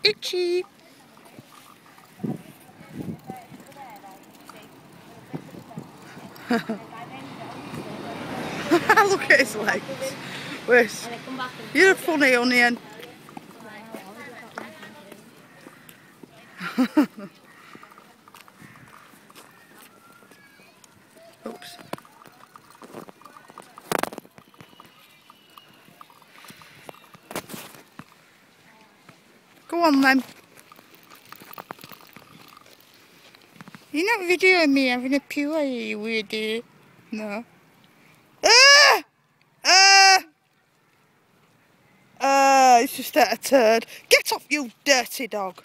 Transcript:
itchy. Look at his legs. Wait. You're funny, onion. Oops. Go on then. You're not videoing me having a poo, are you weirdo? No. It's just that a turd. Get off, you dirty dog.